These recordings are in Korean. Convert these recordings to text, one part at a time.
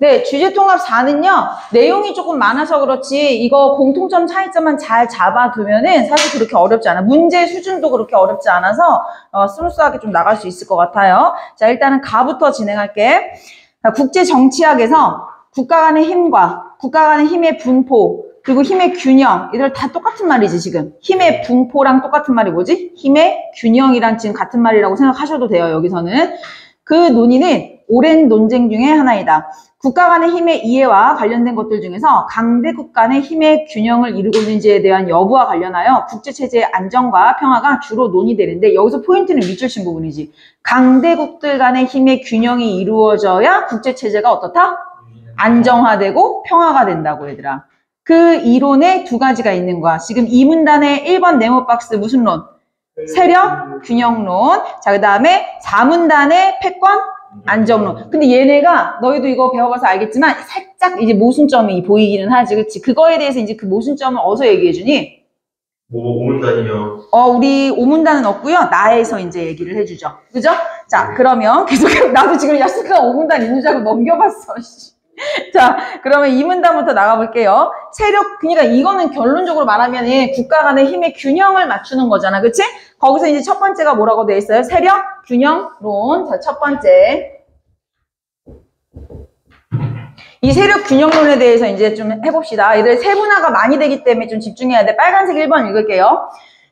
네, 주제통합 4는요, 내용이 조금 많아서 그렇지, 이거 공통점 차이점만 잘 잡아두면은 사실 그렇게 어렵지 않아. 문제 수준도 그렇게 어렵지 않아서, 스무스하게 좀 나갈 수 있을 것 같아요. 자, 일단은 가부터 진행할게. 자, 국제정치학에서 국가 간의 힘과 국가 간의 힘의 분포, 그리고 힘의 균형, 이들 다 똑같은 말이지, 지금. 힘의 분포랑 똑같은 말이 뭐지? 힘의 균형이랑 지금 같은 말이라고 생각하셔도 돼요, 여기서는. 그 논의는 오랜 논쟁 중에 하나이다. 국가 간의 힘의 이해와 관련된 것들 중에서 강대국 간의 힘의 균형을 이루고 있는지에 대한 여부와 관련하여 국제체제의 안정과 평화가 주로 논의되는데, 여기서 포인트는 밑줄 친 부분이지. 강대국들 간의 힘의 균형이 이루어져야 국제체제가 어떻다? 안정화되고 평화가 된다고, 얘들아. 그 이론에 두 가지가 있는 거야. 지금 이 문단의 1번 네모 박스 무슨 론? 세력 균형론. 자, 그 다음에 4문단의 패권 안정론. 근데 얘네가 너희도 이거 배워봐서 알겠지만 살짝 이제 모순점이 보이기는 하지, 그치? 그거에 대해서 이제 그 모순점을 어디서 얘기해주니? 뭐 5문단이요? 우리 5문단은 없고요. 나에서 이제 얘기를 해주죠. 그죠? 자, 그러면 계속 나도 지금 약속한 5문단 있는 줄 알고 넘겨봤어. 자, 그러면 2문단부터 나가볼게요. 세력, 그러니까 이거는 결론적으로 말하면 국가 간의 힘의 균형을 맞추는 거잖아. 그치? 거기서 이제 첫 번째가 뭐라고 돼 있어요? 세력, 균형론. 자, 첫 번째. 이 세력 균형론에 대해서 이제 좀 해봅시다. 얘들 세분화가 많이 되기 때문에 좀 집중해야 돼. 빨간색 1번 읽을게요.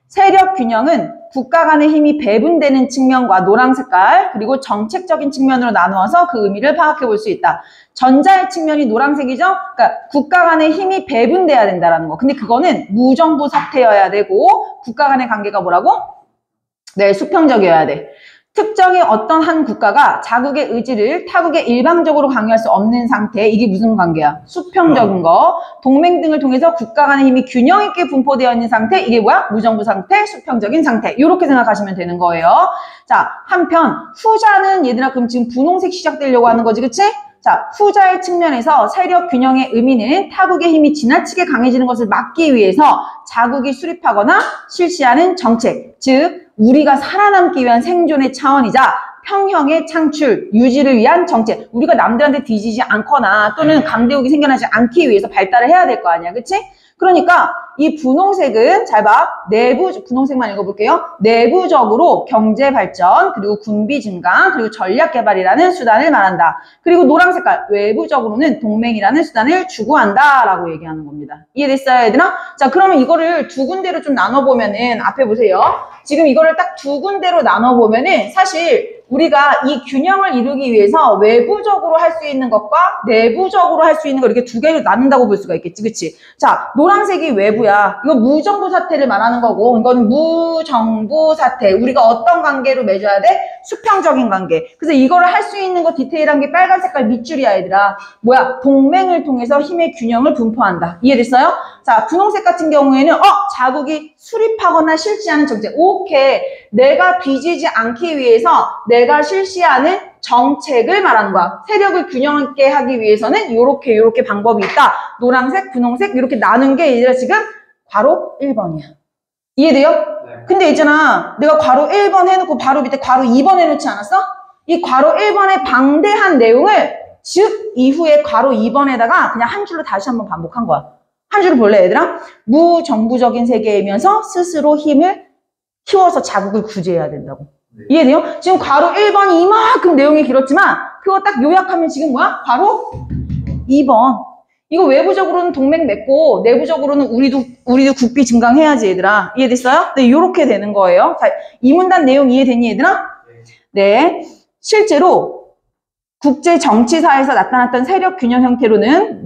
세력 균형은 국가 간의 힘이 배분되는 측면과 노란 색깔, 그리고 정책적인 측면으로 나누어서 그 의미를 파악해 볼 수 있다. 전자의 측면이 노란색이죠? 그러니까 국가 간의 힘이 배분돼야 된다라는 거. 근데 그거는 무정부 사태여야 되고, 국가 간의 관계가 뭐라고? 네, 수평적이어야 돼. 특정히 어떤 한 국가가 자국의 의지를 타국에 일방적으로 강요할 수 없는 상태, 이게 무슨 관계야? 수평적인 거. 동맹 등을 통해서 국가 간의 힘이 균형 있게 분포되어 있는 상태, 이게 뭐야? 무정부 상태, 수평적인 상태. 이렇게 생각하시면 되는 거예요. 자, 한편 후자는 얘들아 그럼 지금 분홍색 시작되려고 하는 거지, 그치? 자, 후자의 측면에서 세력 균형의 의미는 타국의 힘이 지나치게 강해지는 것을 막기 위해서 자국이 수립하거나 실시하는 정책, 즉 우리가 살아남기 위한 생존의 차원이자 평형의 창출, 유지를 위한 정책. 우리가 남들한테 뒤지지 않거나 또는 강대국이 생겨나지 않기 위해서 발달을 해야 될 거 아니야, 그치? 그러니까 이 분홍색은 잘 봐. 분홍색만 읽어볼게요. 내부적으로 경제 발전, 그리고 군비 증강, 그리고 전략 개발이라는 수단을 말한다. 그리고 노란 색깔, 외부적으로는 동맹이라는 수단을 추구한다라고 얘기하는 겁니다. 이해됐어요, 얘들아? 자, 그러면 이거를 두 군데로 좀 나눠보면은, 앞에 보세요. 지금 이거를 딱 두 군데로 나눠보면은 사실 우리가 이 균형을 이루기 위해서 외부적으로 할 수 있는 것과 내부적으로 할 수 있는 거 이렇게 두 개로 나눈다고 볼 수가 있겠지, 그치? 자, 노란색이 외부야. 이거 무정부 사태를 말하는 거고, 이건 무정부 사태. 우리가 어떤 관계로 맺어야 돼? 수평적인 관계. 그래서 이거를 할 수 있는 거 디테일한 게 빨간 색깔 밑줄이야, 얘들아. 뭐야? 동맹을 통해서 힘의 균형을 분포한다. 이해됐어요? 자, 분홍색 같은 경우에는 자국이 수립하거나 실시하는 정책. 오케이. 내가 뒤지지 않기 위해서 내가 실시하는 정책을 말하는 거야. 세력을 균형 있게 하기 위해서는 요렇게 방법이 있다. 노란색, 분홍색 이렇게 나눈 게 얘들아 지금 괄호 1번이야. 이해돼요? 네. 근데 있잖아. 내가 괄호 1번 해놓고 바로 밑에 괄호 2번 해놓지 않았어? 이 괄호 1번에 방대한 내용을 즉 이후에 괄호 2번에다가 그냥 한 줄로 다시 한번 반복한 거야. 한 줄을 볼래, 얘들아? 무정부적인 세계이면서 스스로 힘을 키워서 자국을 구제해야 된다고. 네. 이해돼요? 지금 괄호 1번이 이만큼 내용이 길었지만 그거 딱 요약하면 지금 뭐야? 괄호 2번. 이거 외부적으로는 동맹 맺고 내부적으로는 우리도 국비 증강해야지, 얘들아. 이해됐어요? 네, 요렇게 되는 거예요. 자, 이 문단 내용 이해되니, 얘들아? 네. 실제로 국제 정치사에서 나타났던 세력 균형 형태로는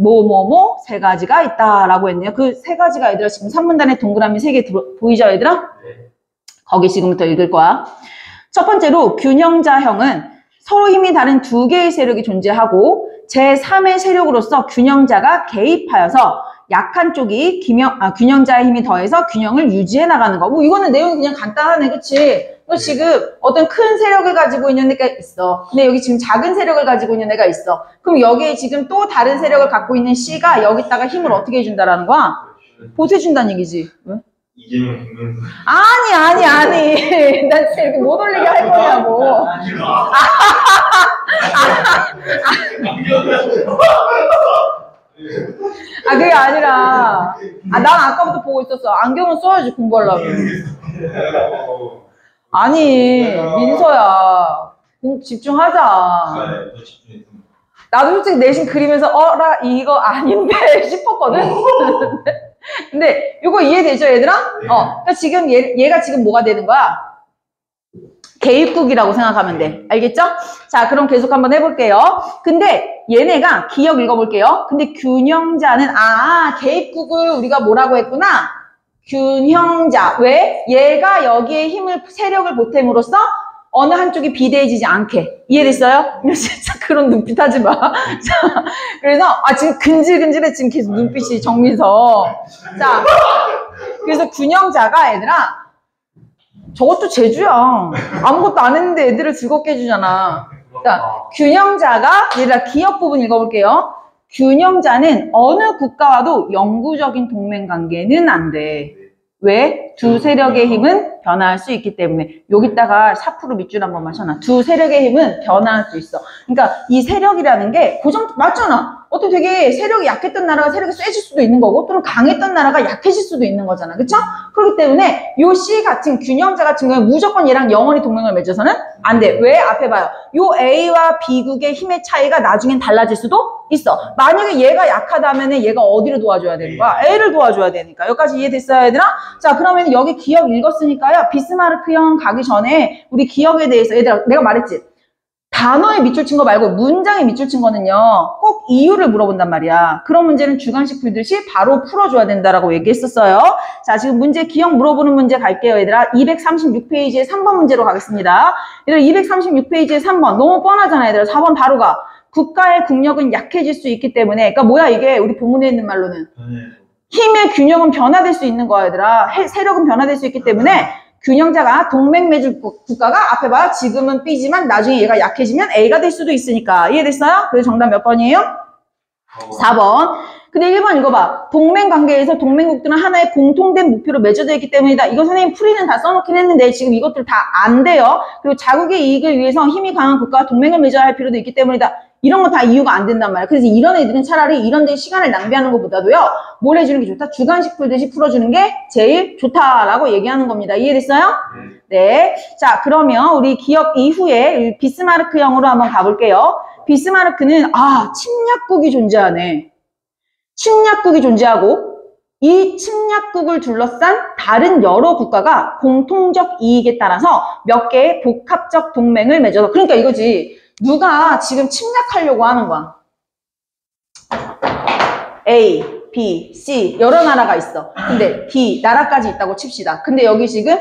세 가지가 있다라고 했네요. 그 세 가지가 얘들아 지금 3문단에 동그라미 3개 보이죠, 얘들아? 네. 거기 지금부터 읽을 거야. 첫 번째로 균형자형은 서로 힘이 다른 두 개의 세력이 존재하고 제3의 세력으로서 균형자가 개입하여서 약한 쪽이 균형자의 힘이 더해서 균형을 유지해 나가는 거. 뭐 이거는 내용이 그냥 간단하네, 그치? 너 지금 어떤 큰 세력을 가지고 있는 애가 있어. 근데 여기 지금 작은 세력을 가지고 있는 애가 있어. 그럼 여기에 지금 또 다른 세력을 갖고 있는 C가 여기다가 힘을 어떻게 해준다라는 거야? 보태준다는 얘기지. 왜? 이재명 김문수. 아니. 난 진짜 이렇게 못 올리게 할 거냐고. 아, 난 아까부터 보고 있었어. 안경은 써야지, 공부하려면. 아니, 민서야. 집중하자. 너 집중해. 나도 솔직히 내신 그리면서, 나 이거 아닌데 싶었거든? 근데, 이거 이해되죠, 얘들아? 네. 그러니까 지금 얘가 지금 뭐가 되는 거야? 개입국이라고 생각하면 돼. 알겠죠? 자, 그럼 계속 한번 해볼게요. 근데 얘네가 기억 읽어볼게요. 근데 균형자는 개입국을 우리가 뭐라고 했구나? 균형자. 왜? 얘가 여기에 세력을 보탬으로써 어느 한쪽이 비대해지지 않게. 이해됐어요? 진짜 그런 눈빛 하지 마. 자, 그래서 지금 근질근질해. 지금 계속 눈빛이 정민서. 자, 그래서 균형자가 얘들아 저것도 재주야. 아무것도 안 했는데 애들을 즐겁게 해주잖아. 그러니까 균형자가 얘들아 기억 부분 읽어볼게요. 균형자는 어느 국가와도 영구적인 동맹관계는 안 돼. 왜? 두 세력의 힘은 변화할 수 있기 때문에. 여기다가 4% 밑줄 한 번만 쳐놔. 두 세력의 힘은 변화할 수 있어. 그러니까 이 세력이라는 게 고정 맞잖아. 어떤 되게 세력이 약했던 나라가 세력이 세질 수도 있는 거고 또는 강했던 나라가 약해질 수도 있는 거잖아. 그쵸? 그렇기 때문에 요 C 같은 균형자 같은 경우는 무조건 얘랑 영원히 동맹을 맺어서는 안 돼. 왜? 앞에 봐요. 요 A와 B국의 힘의 차이가 나중엔 달라질 수도 있어. 만약에 얘가 약하다면 얘가 어디를 도와줘야 되는 거야? A를 도와줘야 되니까. 여기까지 이해됐어요, 얘들아? 자, 그러면 여기 기억 읽었으니까요. 비스마르크형 가기 전에 우리 기억에 대해서 얘들아 내가 말했지. 단어에 밑줄 친 거 말고 문장에 밑줄 친 거는요. 꼭 이유를 물어본단 말이야. 그런 문제는 주관식 풀듯이 바로 풀어줘야 된다라고 얘기했었어요. 자, 지금 문제 기억 물어보는 문제 갈게요, 얘들아. 236페이지에 3번 문제로 가겠습니다. 얘들아 236페이지에 3번. 너무 뻔하잖아, 얘들아. 4번 바로 가. 국가의 국력은 약해질 수 있기 때문에. 그러니까 뭐야 이게 우리 본문에 있는 말로는. 힘의 균형은 변화될 수 있는 거야, 얘들아. 세력은 변화될 수 있기 때문에 균형자가 동맹 맺을 국가가 앞에 봐요. 지금은 B지만 나중에 얘가 약해지면 A가 될 수도 있으니까. 이해됐어요? 그래서 정답 몇 번이에요? 4번. 근데 1번 읽어봐. 동맹 관계에서 동맹국들은 하나의 공통된 목표로 맺어져 있기 때문이다. 이거 선생님 풀이는 다 써놓긴 했는데 지금 이것들 다 안 돼요. 그리고 자국의 이익을 위해서 힘이 강한 국가와 동맹을 맺어야 할 필요도 있기 때문이다. 이런 거 다 이유가 안 된단 말이야. 그래서 이런 애들은 차라리 이런 데 시간을 낭비하는 것보다도요. 뭘 해주는 게 좋다? 주관식 풀듯이 풀어주는 게 제일 좋다라고 얘기하는 겁니다. 이해됐어요? 네. 자, 그러면 우리 기억 이후에 비스마르크형으로 한번 가볼게요. 비스마르크는 침략국이 존재하네. 침략국이 존재하고 이 침략국을 둘러싼 다른 여러 국가가 공통적 이익에 따라서 몇 개의 복합적 동맹을 맺어서 그러니까 이거지. 누가 지금 침략하려고 하는 거야. A, B, C 여러 나라가 있어. 근데 D 나라까지 있다고 칩시다. 근데 여기 지금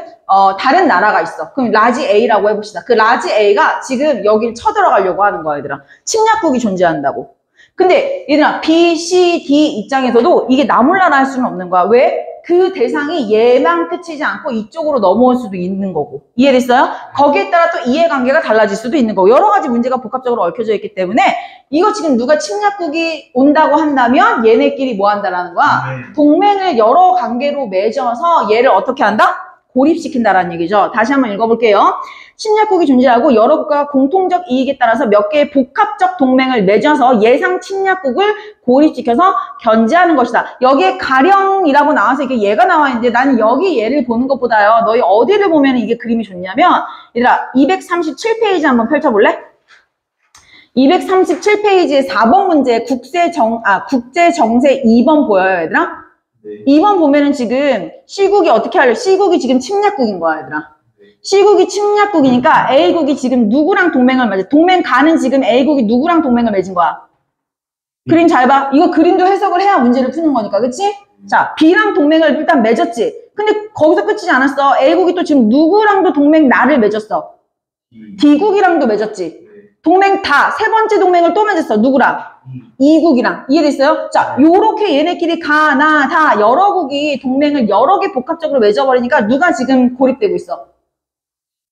다른 나라가 있어. 그럼 라지 A라고 해봅시다. 그 라지 A가 지금 여길 쳐들어가려고 하는 거야, 얘들아. 침략국이 존재한다고. 근데 얘들아 B, C, D 입장에서도 이게 나 몰라라 할 수는 없는 거야. 왜? 그 대상이 얘만 끝이지 않고 이쪽으로 넘어올 수도 있는 거고. 이해됐어요? 거기에 따라 또 이해관계가 달라질 수도 있는 거고. 여러 가지 문제가 복합적으로 얽혀져 있기 때문에 이거 지금 누가 침략국이 온다고 한다면 얘네끼리 뭐 한다라는 거야? 동맹을 여러 관계로 맺어서 얘를 어떻게 한다? 고립시킨다라는 얘기죠. 다시 한번 읽어볼게요. 침략국이 존재하고 여러 국가가 공통적 이익에 따라서 몇 개의 복합적 동맹을 맺어서 예상 침략국을 고립시켜서 견제하는 것이다. 여기에 가령이라고 나와서 이게 얘가 나와 있는데 나는 여기 얘를 보는 것보다요. 너희 어디를 보면 이게 그림이 좋냐면 얘들아 237페이지 한번 펼쳐볼래? 237페이지에 4번 문제 국제정세 2번 보여요, 얘들아? 네. 2번 보면은 지금 C국이 어떻게 하려? C국이 지금 침략국인 거야, 얘들아. C국이 침략국이니까 A국이 지금 누구랑 동맹을 맺어? 동맹 가는 지금 A국이 누구랑 동맹을 맺은 거야? 그림 잘 봐. 이거 그림도 해석을 해야 문제를 푸는 거니까, 그치? 자, B랑 동맹을 일단 맺었지. 근데 거기서 끝이지 않았어. A국이 또 지금 누구랑도 동맹 나를 맺었어. D국이랑도 맺었지. 동맹 다, 세 번째 동맹을 또 맺었어. 누구랑? 이국이랑. 이해됐어요? 자, 요렇게 얘네끼리 가, 나, 다 여러 국이 동맹을 여러 개 복합적으로 맺어버리니까 누가 지금 고립되고 있어?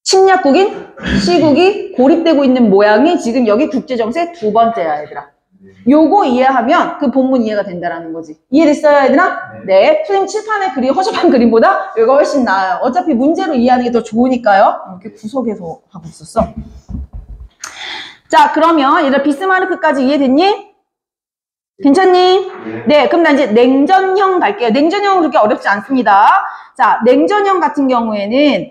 침략국인 C국이 고립되고 있는 모양이 지금 여기 국제정세 두 번째야, 얘들아. 요거 이해하면 그 본문 이해가 된다라는 거지. 이해됐어요, 얘들아? 네. 선생님 칠판에 그림, 허접한 그림보다 이거 훨씬 나아요. 어차피 문제로 이해하는 게 더 좋으니까요. 이렇게 구석에서 하고 있었어. 자, 그러면 얘들아 비스마르크까지 이해됐니? 괜찮니? 네, 그럼 나 이제 냉전형 갈게요. 냉전형은 그렇게 어렵지 않습니다. 자, 냉전형 같은 경우에는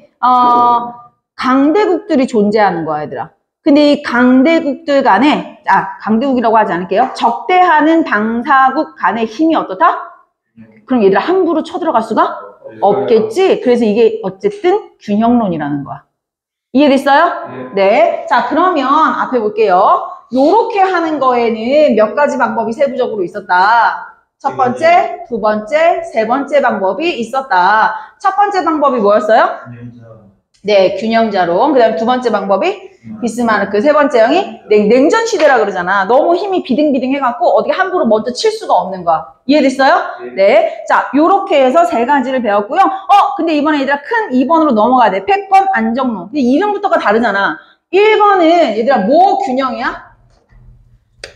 강대국들이 존재하는 거야, 얘들아. 근데 이 강대국들 간에, 강대국이라고 하지 않을게요. 적대하는 당사국 간의 힘이 어떻다? 그럼 얘들아 함부로 쳐들어갈 수가 없겠지? 그래서 이게 어쨌든 균형론이라는 거야. 이해됐어요? 네. 자, 그러면 앞에 볼게요. 요렇게 하는 거에는 몇 가지 방법이 세부적으로 있었다. 첫 번째, 두 번째, 세 번째 방법이 있었다. 첫 번째 방법이 뭐였어요? 네, 균형자론. 그 다음에 두 번째 방법이 비스마르크. 세 번째 형이 냉전 시대라 그러잖아. 너무 힘이 비등비등 해갖고 어떻게 함부로 먼저 칠 수가 없는 거야. 이해됐어요? 네. 자, 요렇게 해서 세 가지를 배웠고요. 근데 이번에 얘들아 큰 2번으로 넘어가야 돼. 패권 안정론. 근데 이름부터가 다르잖아. 1번은 얘들아 뭐 균형이야?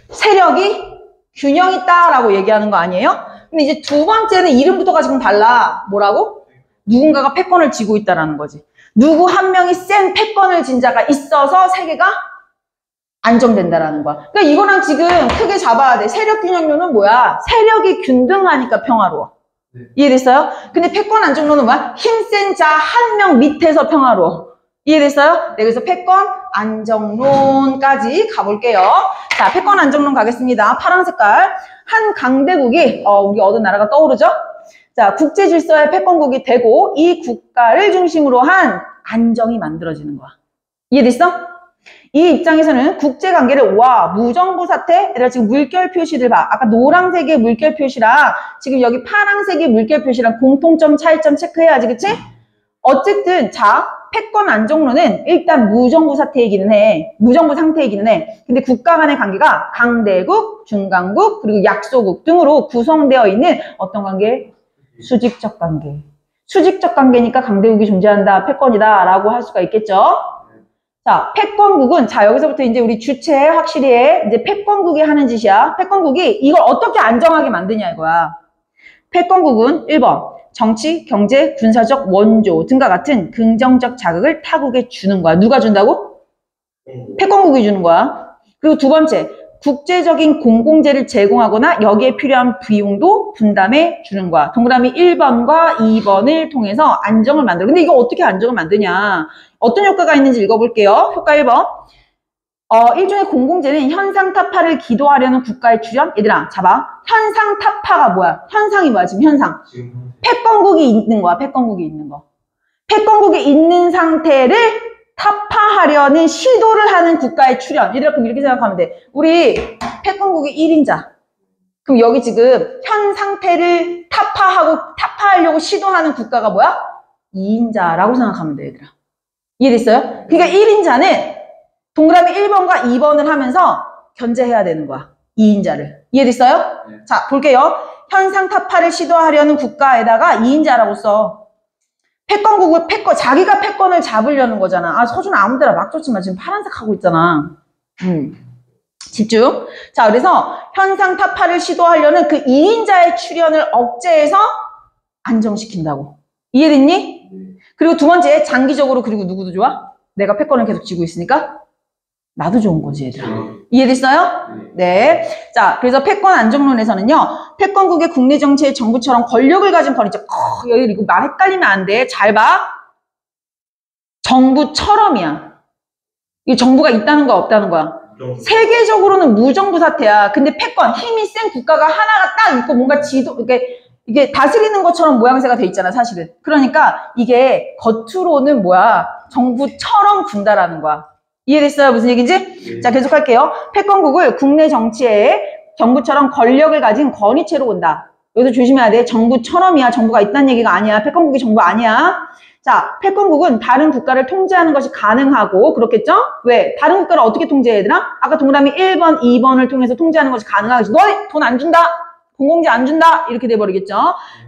세력이 균형 있다라고 얘기하는 거 아니에요? 근데 이제 두 번째는 이름부터가 지금 달라. 뭐라고? 누군가가 패권을 쥐고 있다라는 거지. 누구 한 명이 센 패권을 진 자가 있어서 세계가 안정된다라는 거야. 그러니까 이거랑 지금 크게 잡아야 돼. 세력 균형론은 뭐야? 세력이 균등하니까 평화로워. 이해됐어요? 근데 패권 안정론은 뭐야? 힘센 자 한 명 밑에서 평화로워. 이해됐어요? 네, 그래서 패권 안정론까지 가볼게요. 자, 패권 안정론 가겠습니다. 파란 색깔. 한 강대국이, 우리 얻은 나라가 떠오르죠? 자, 국제 질서의 패권국이 되고 이 국가를 중심으로 한 안정이 만들어지는 거야. 이해됐어? 이 입장에서는 국제관계를 무정부 사태, 얘들아 지금 물결 표시들 봐. 아까 노란색의 물결 표시랑 지금 여기 파란색의 물결 표시랑 공통점, 차이점 체크해야지, 그치? 어쨌든 자, 패권 안정론은 일단 무정부 사태이기는 해. 무정부 상태이기는 해. 근데 국가 간의 관계가 강대국, 중간국, 그리고 약소국 등으로 구성되어 있는 어떤 관계? 수직적 관계. 수직적 관계니까 강대국이 존재한다, 패권이다 라고 할 수가 있겠죠. 자, 패권국은, 자, 여기서부터 이제 우리 주체 확실히 해. 이제 패권국이 하는 짓이야. 패권국이 이걸 어떻게 안정하게 만드냐 이거야. 패권국은 1번, 정치, 경제, 군사적 원조 등과 같은 긍정적 자극을 타국에 주는 거야. 누가 준다고? 패권국이 주는 거야. 그리고 두 번째, 국제적인 공공재를 제공하거나 여기에 필요한 비용도 분담해 주는 거야. 동그라미 1번과 2번을 통해서 안정을 만들어. 근데 이거 어떻게 안정을 만드냐? 어떤 효과가 있는지 읽어볼게요. 효과 1번. 일종의 공공재는 현상타파를 기도하려는 국가의 출현? 얘들아, 잡아. 현상타파가 뭐야? 현상이 뭐야, 지금 현상? 패권국이 있는 거야, 패권국이 있는 거. 패권국이 있는 상태를 타파하려는 시도를 하는 국가의 출현. 얘들아, 그럼 이렇게 생각하면 돼. 우리 패권국이 1인자. 그럼 여기 지금 현 상태를 타파하려고 시도하는 국가가 뭐야? 2인자라고 생각하면 돼, 얘들아. 이해됐어요? 그러니까 1인자는 동그라미 1번과 2번을 하면서 견제해야 되는 거야. 2인자를. 이해됐어요? 네. 자, 볼게요. 현상 타파를 시도하려는 국가에다가 2인자라고 써. 패권국을 자기가 패권을 잡으려는 거잖아. 서준아 아무 데나 막 줬지 마. 지금 파란색 하고 있잖아. 집중. 자, 그래서 현상 타파를 시도하려는 그 2인자의 출현을 억제해서 안정시킨다고. 이해됐니? 그리고 두 번째, 장기적으로 그리고 누구도 좋아? 내가 패권을 계속 쥐고 있으니까 나도 좋은 거지, 얘들아. 이해됐어요? 네. 자, 그래서 패권 안정론에서는요, 패권국의 국내 정치의 정부처럼 권력을 가진 권위자. 여기 이거 말 헷갈리면 안 돼. 잘 봐. 정부처럼이야. 이 정부가 있다는 거야, 없다는 거야? 세계적으로는 무정부 사태야. 근데 패권, 힘이 센 국가가 하나가 딱 있고 뭔가 이게 다스리는 것처럼 모양새가 돼 있잖아, 사실은. 그러니까 이게 겉으로는 뭐야? 정부처럼 군다라는 거야. 이해됐어요? 무슨 얘기인지? 자, 계속할게요. 패권국을 국내 정치에 정부처럼 권력을 가진 권위체로 본다. 여기서 조심해야 돼. 정부처럼이야. 정부가 있다는 얘기가 아니야. 패권국이 정부 아니야. 자, 패권국은 다른 국가를 통제하는 것이 가능하고, 그렇겠죠? 왜? 다른 국가를 어떻게 통제해, 얘들아? 아까 동그라미 1번, 2번을 통해서 통제하는 것이 가능하겠지. 너 돈 안 준다! 공공재 안 준다! 이렇게 돼버리겠죠?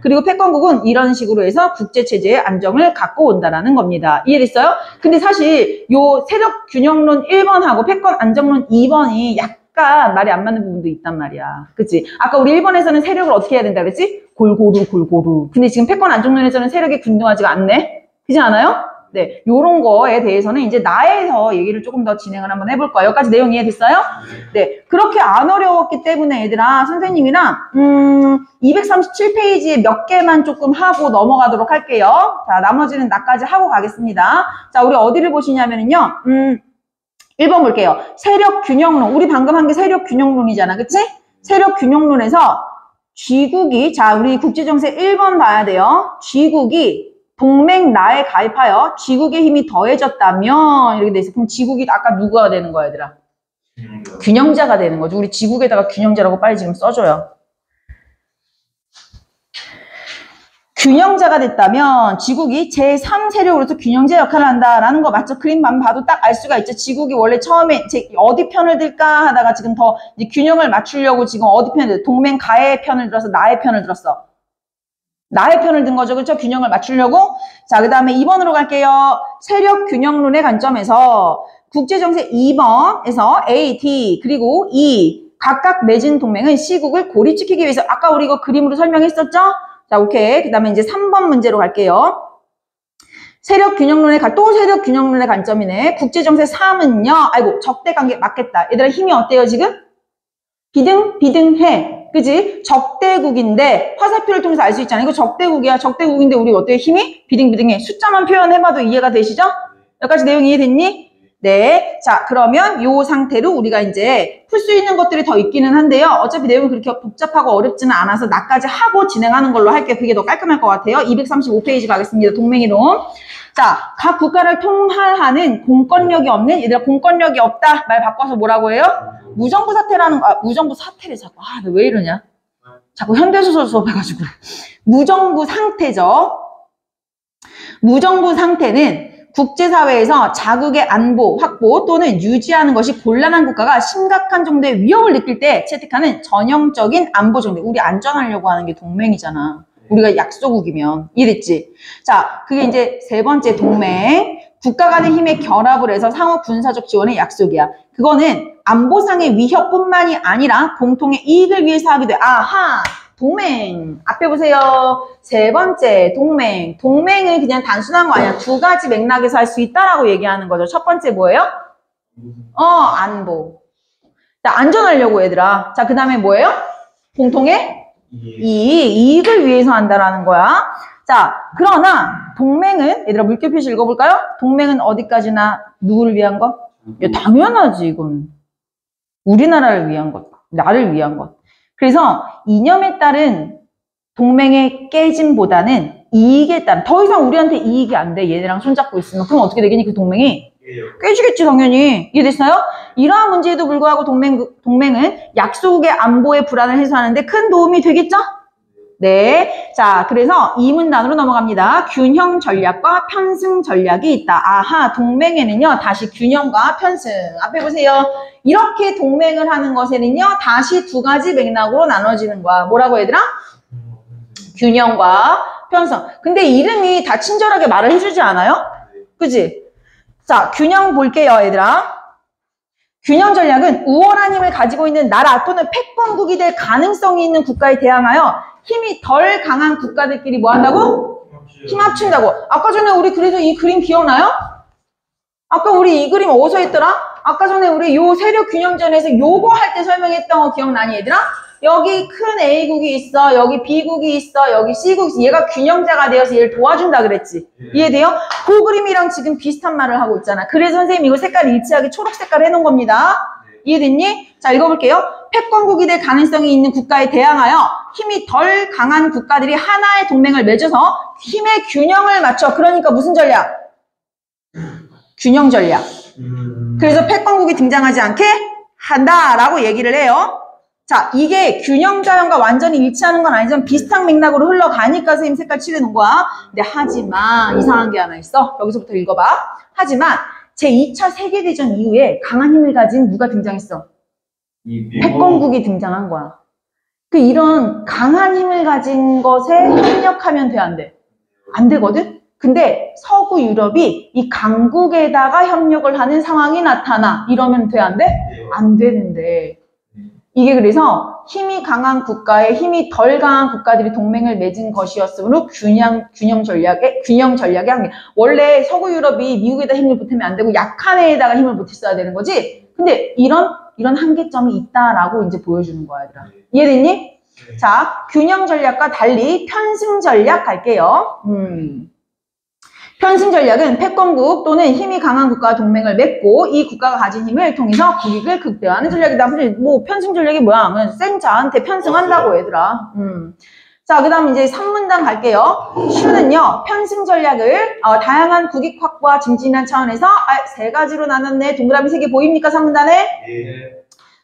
그리고 패권국은 이런 식으로 해서 국제체제의 안정을 갖고 온다라는 겁니다. 이해됐어요? 근데 사실 요 세력 균형론 1번하고 패권 안정론 2번이 약간 말이 안 맞는 부분도 있단 말이야. 그치? 아까 우리 1번에서는 세력을 어떻게 해야 된다 그랬지? 골고루. 근데 지금 패권 안정론에서는 세력이 균등하지가 않네? 그렇지 않아요? 네, 요런 거에 대해서는 이제 나에서 얘기를 조금 더 진행을 한번 해볼 거예요. 여기까지 내용 이해됐어요? 네, 그렇게 안 어려웠기 때문에 얘들아, 선생님이랑 237페이지에 몇 개만 조금 하고 넘어가도록 할게요. 자, 나머지는 나까지 하고 가겠습니다. 자, 우리 어디를 보시냐면은요, 1번 볼게요. 세력균형론. 우리 방금 한 게 세력균형론이잖아. 그치? 세력균형론에서 G국이, 자, 우리 국제정세 1번 봐야 돼요. G국이 동맹나에 가입하여 G국의 힘이 더해졌다면, 이렇게 돼 있어. 그럼 G국이 아까 누구가 되는 거야, 얘들아? 균형자가 되는 거죠. 우리 G국에다가 균형자라고 빨리 지금 써줘요. 균형자가 됐다면 G국이 제3세력으로서 균형자 역할을 한다라는 거 맞죠? 그림만 봐도 딱 알 수가 있죠. G국이 원래 처음에 어디 편을 들까 하다가 지금 더 이제 균형을 맞추려고 지금 어디 편을 들어? 동맹 가의 편을 들어서 나의 편을 들었어. 나의 편을 든 거죠. 그렇죠? 균형을 맞추려고. 자, 그 다음에 2번으로 갈게요. 세력균형론의 관점에서 국제정세 2번에서 A, D 그리고 E 각각 맺은 동맹은 C국을 고립시키기 위해서 아까 우리 이거 그림으로 설명했었죠? 자, 오케이. 그 다음에 이제 3번 문제로 갈게요. 또 세력균형론의 관점이네. 국제정세 3은요. 아이고, 적대관계 맞겠다. 얘들아 힘이 어때요, 지금? 비등해. 그지? 적대국인데, 화살표를 통해서 알 수 있잖아. 이거 적대국이야. 적대국인데, 우리 어때요? 힘이? 비등비등해. 숫자만 표현해봐도 이해가 되시죠? 여기까지 내용 이해됐니? 네. 자, 그러면 요 상태로 우리가 이제 풀 수 있는 것들이 더 있기는 한데요. 어차피 내용이 그렇게 복잡하고 어렵지는 않아서 나까지 하고 진행하는 걸로 할게요. 그게 더 깔끔할 것 같아요. 235페이지 가겠습니다. 동맹이론. 자, 각 국가를 통할하는 공권력이 없는, 얘들아 공권력이 없다. 말 바꿔서 뭐라고 해요? 무정부 사태라는 거, 무정부 사태를 자꾸, 너 왜 이러냐? 자꾸 현대소설 수업해가지고. 무정부 상태죠. 무정부 상태는 국제사회에서 자국의 안보, 확보 또는 유지하는 것이 곤란한 국가가 심각한 정도의 위협을 느낄 때 채택하는 전형적인 안보 정대. 우리 안전하려고 하는 게 동맹이잖아. 우리가 약소국이면. 이해됐지? 자, 그게 이제 세 번째 동맹. 국가 간의 힘의 결합을 해서 상호 군사적 지원의 약속이야. 그거는 안보상의 위협뿐만이 아니라 공통의 이익을 위해서 하게 돼. 아하! 동맹. 앞에 보세요. 세 번째 동맹. 동맹은 그냥 단순한 거 아니야. 두 가지 맥락에서 할 수 있다라고 얘기하는 거죠. 첫 번째 뭐예요? 안보. 자, 안전하려고 얘들아. 자, 그 다음에 뭐예요? 공통의 이익을 위해서 한다라는 거야. 자, 그러나 동맹은 얘들아 물결 표시 읽어볼까요? 동맹은 어디까지나 누구를 위한 것? 야, 당연하지 이거는. 우리나라를 위한 것. 나를 위한 것. 그래서 이념에 따른 동맹의 깨짐보다는 이익에 따른, 더 이상 우리한테 이익이 안 돼. 얘네랑 손잡고 있으면. 그럼 어떻게 되겠니? 그 동맹이? 깨지겠지 당연히. 이해됐어요? 이러한 문제에도 불구하고 동맹은 약소국의 안보의 불안을 해소하는데 큰 도움이 되겠죠? 네. 자, 그래서 이 문단으로 넘어갑니다. 균형 전략과 편승 전략이 있다. 아하, 동맹에는요, 다시 균형과 편승. 앞에 보세요. 이렇게 동맹을 하는 것에는요, 다시 두 가지 맥락으로 나눠지는 거야. 뭐라고 얘들아? 균형과 편승. 근데 이름이 다 친절하게 말을 해주지 않아요? 그지? 자, 균형 볼게요, 얘들아. 균형 전략은 우월한 힘을 가지고 있는 나라 또는 패권국이 될 가능성이 있는 국가에 대항하여 힘이 덜 강한 국가들끼리 뭐 한다고? 힘 합친다고. 아까 전에 우리 그래서 이 그림 기억나요? 아까 우리 이 그림 어디서 했더라? 아까 전에 우리 요 세력 균형전에서 요거 할 때 설명했던 거 기억나니 얘들아? 여기 큰 A국이 있어. 여기 B국이 있어. 여기 C국이 있어. 얘가 균형자가 되어서 얘를 도와준다 그랬지. 이해돼요? 그 그림이랑 지금 비슷한 말을 하고 있잖아. 그래서 선생님 이거 색깔 일치하게 초록 색깔 해놓은 겁니다. 이해됐니? 자, 읽어볼게요. 패권국이 될 가능성이 있는 국가에 대항하여 힘이 덜 강한 국가들이 하나의 동맹을 맺어서 힘의 균형을 맞춰. 그러니까 무슨 전략? 균형 전략. 그래서 패권국이 등장하지 않게 한다라고 얘기를 해요. 자, 이게 균형자형과 완전히 일치하는 건 아니지만 비슷한 맥락으로 흘러가니까 선생님 색깔 칠해놓은 거야. 근데 하지만 이상한 게 하나 있어. 여기서부터 읽어봐. 하지만 제2차 세계대전 이후에 강한 힘을 가진 누가 등장했어? 패권국이 등장한 거야. 그 이런 강한 힘을 가진 것에 협력하면 돼, 안 돼? 안 되거든? 근데 서구 유럽이 이 강국에다가 협력을 하는 상황이 나타나. 이러면 돼, 안 돼? 안 되는데. 이게 그래서 힘이 강한 국가에 힘이 덜 강한 국가들이 동맹을 맺은 것이었으므로 균형 전략의 한계. 원래 서구 유럽이 미국에다 힘을 보태면 안 되고 약한 애에다가 힘을 보탰어야 되는 거지. 근데 이런 한계점이 있다라고 이제 보여주는 거야, 얘들아. 이해됐니? 자, 균형 전략과 달리 편승 전략 갈게요. 편승 전략은 패권국 또는 힘이 강한 국가와 동맹을 맺고 이 국가가 가진 힘을 통해서 국익을 극대화하는 전략이다. 뭐 편승 전략이 뭐야? 그냥 센 자한테 편승한다고 얘들아. 자, 그 다음 이제 3문단 갈게요. 슈는요, 편승 전략을 다양한 국익 확보와 증진한 차원에서 세 가지로 나눴네. 동그라미 3개 보입니까? 3문단에? 네.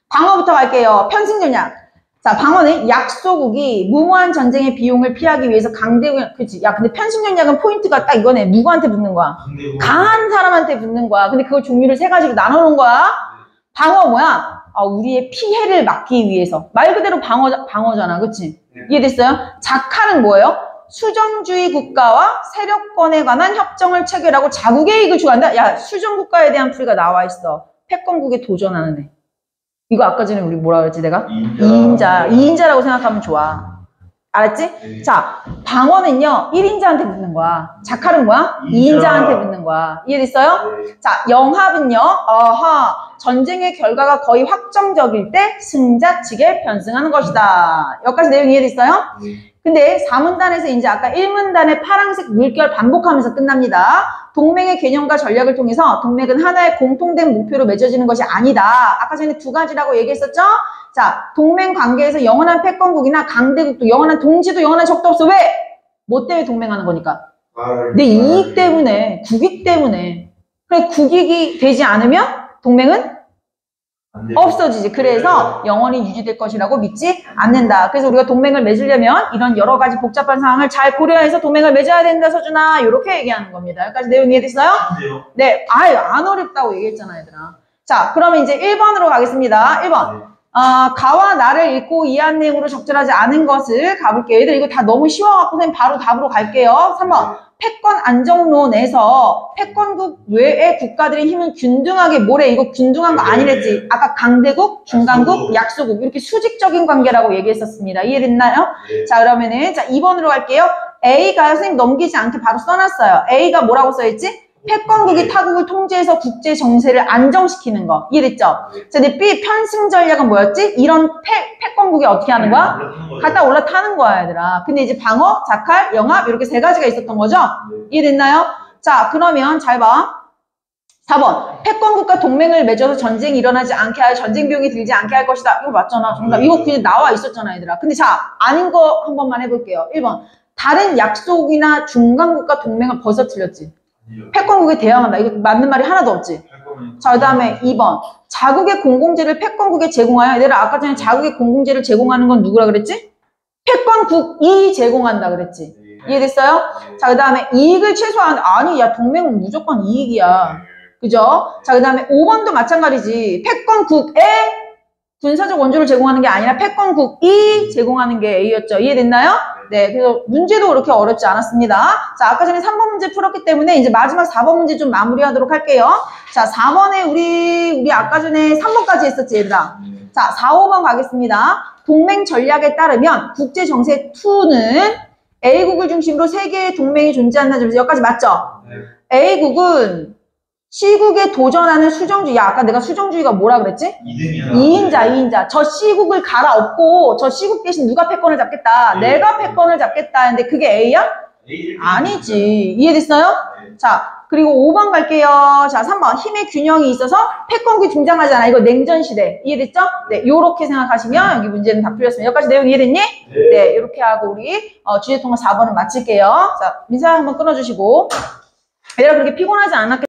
방어부터 갈게요. 편승 전략. 자, 방어는 약소국이 무모한 전쟁의 비용을 피하기 위해서 강대국, 그치? 야, 근데 편승 전략은 포인트가 딱 이거네. 누구한테 붙는 거야? 강한 사람한테 붙는 거야. 근데 그걸 종류를 3가지로 나눠놓은 거야. 방어 뭐야? 우리의 피해를 막기 위해서. 말 그대로 방어잖아. 그치? 이해됐어요? 자칼은 뭐예요? 수정주의 국가와 세력권에 관한 협정을 체결하고 자국의 이익을 추구한다? 야, 수정국가에 대한 풀이가 나와 있어. 패권국에 도전하는 애. 이거 아까 전에 우리 뭐라 그랬지 내가? 2인자라고 생각하면 좋아. 알았지? 네. 자, 방어는요 1인자한테 붙는 거야. 자칼은 뭐야? 2인자한테 붙는 거야. 이해됐어요? 네. 자, 영합은요 전쟁의 결과가 거의 확정적일 때 승자 측에 편승하는 것이다. 여기까지 내용 이해됐어요? 네. 근데 4문단에서 이제 아까 1문단의 파란색 물결 반복하면서 끝납니다. 동맹의 개념과 전략을 통해서 동맹은 하나의 공통된 목표로 맺어지는 것이 아니다. 아까 전에 2가지라고 얘기했었죠? 자, 동맹 관계에서 영원한 패권국이나 강대국도 영원한 동지도 영원한 적도 없어. 왜? 뭐 때문에 동맹하는 거니까? 내 이익 때문에, 국익 때문에. 그래, 국익이 되지 않으면 동맹은 없어지지. 그래서 영원히 유지될 것이라고 믿지 않는다. 그래서 우리가 동맹을 맺으려면 이런 여러 가지 복잡한 상황을 잘 고려해서 동맹을 맺어야 된다, 서준아. 이렇게 얘기하는 겁니다. 여기까지 내용 이해됐어요? 네. 아유, 안 어렵다고 얘기했잖아, 얘들아. 자, 그러면 이제 1번으로 가겠습니다. 1번. 가와 나를 읽고 이해한 내용으로 적절하지 않은 것을 가볼게요. 얘들 이거 다 너무 쉬워갖고 선생님 바로 답으로 갈게요. 3번. 패권 안정론에서 패권국 외의 국가들의 힘은 균등하게 뭐래? 이거 균등한 거 아니랬지? 아까 강대국, 중간국, 약소국 이렇게 수직적인 관계라고 얘기했었습니다. 이해됐나요? 네. 자, 그러면은 자 2번으로 갈게요. A가 선생님 넘기지 않게 바로 써놨어요. A가 뭐라고 써있지? 패권국이 타국을 통제해서 국제 정세를 안정시키는 거. 이해됐죠? 자, 근데 B 편승 전략은 뭐였지? 이런 패권국이 어떻게 하는 거야? 갖다 올라타는 거야, 얘들아. 근데 이제 방어, 자칼, 영합 이렇게 3가지가 있었던 거죠? 이해됐나요? 자, 그러면 잘 봐. 4번. 패권국과 동맹을 맺어서 전쟁이 일어나지 않게 하여 전쟁 비용이 들지 않게 할 것이다. 이거 맞잖아. 정답. 이거 그냥 나와 있었잖아, 얘들아. 근데 자, 아닌 거 한 번만 해볼게요. 1번. 다른 약속이나 중간국과 동맹을 벌써 틀렸지. 패권국에 대항한다. 이거 맞는 말이 하나도 없지. 자, 그 다음에 2번. 자국의 공공재를 패권국에 제공하여, 얘들아 아까 전에 자국의 공공재를 제공하는 건 누구라 그랬지? 패권국이 제공한다 그랬지. 이해됐어요? 자, 그 다음에 이익을 최소화한다. 아니, 야, 동맹은 무조건 이익이야. 그죠? 자, 그 다음에 5번도 마찬가지지. 패권국에 군사적 원조를 제공하는 게 아니라 패권국이 제공하는 게 A였죠. 이해됐나요? 네, 그래서 문제도 그렇게 어렵지 않았습니다. 자, 아까 전에 3번 문제 풀었기 때문에 이제 마지막 4번 문제 좀 마무리하도록 할게요. 자, 4번에 우리 아까 전에 3번까지 했었지, 얘들아. 자, 4, 5번 가겠습니다. 동맹 전략에 따르면 국제정세 2는 A국을 중심으로 3개의 동맹이 존재한다는 점에서 여기까지 맞죠? A국은 C국에 도전하는 수정주의. 야, 아까 내가 수정주의가 뭐라 그랬지? 2인자. 저 C국을 갈아엎고 저 C국 대신 누가 패권을 잡겠다. 내가 패권을 잡겠다. 근데 그게 A야? 아니지. 이해됐어요? 자, 그리고 5번 갈게요. 자, 3번. 힘의 균형이 있어서 패권국이 등장하잖아. 이거 냉전시대. 이해됐죠? 네, 요렇게 생각하시면 여기 문제는 다 풀렸습니다. 여기까지 내용 이해됐니? 네, 이렇게 하고 우리 주제통합 4번은 마칠게요. 자, 민사 한번 끊어주시고. 얘들아 그렇게 피곤하지 않았겠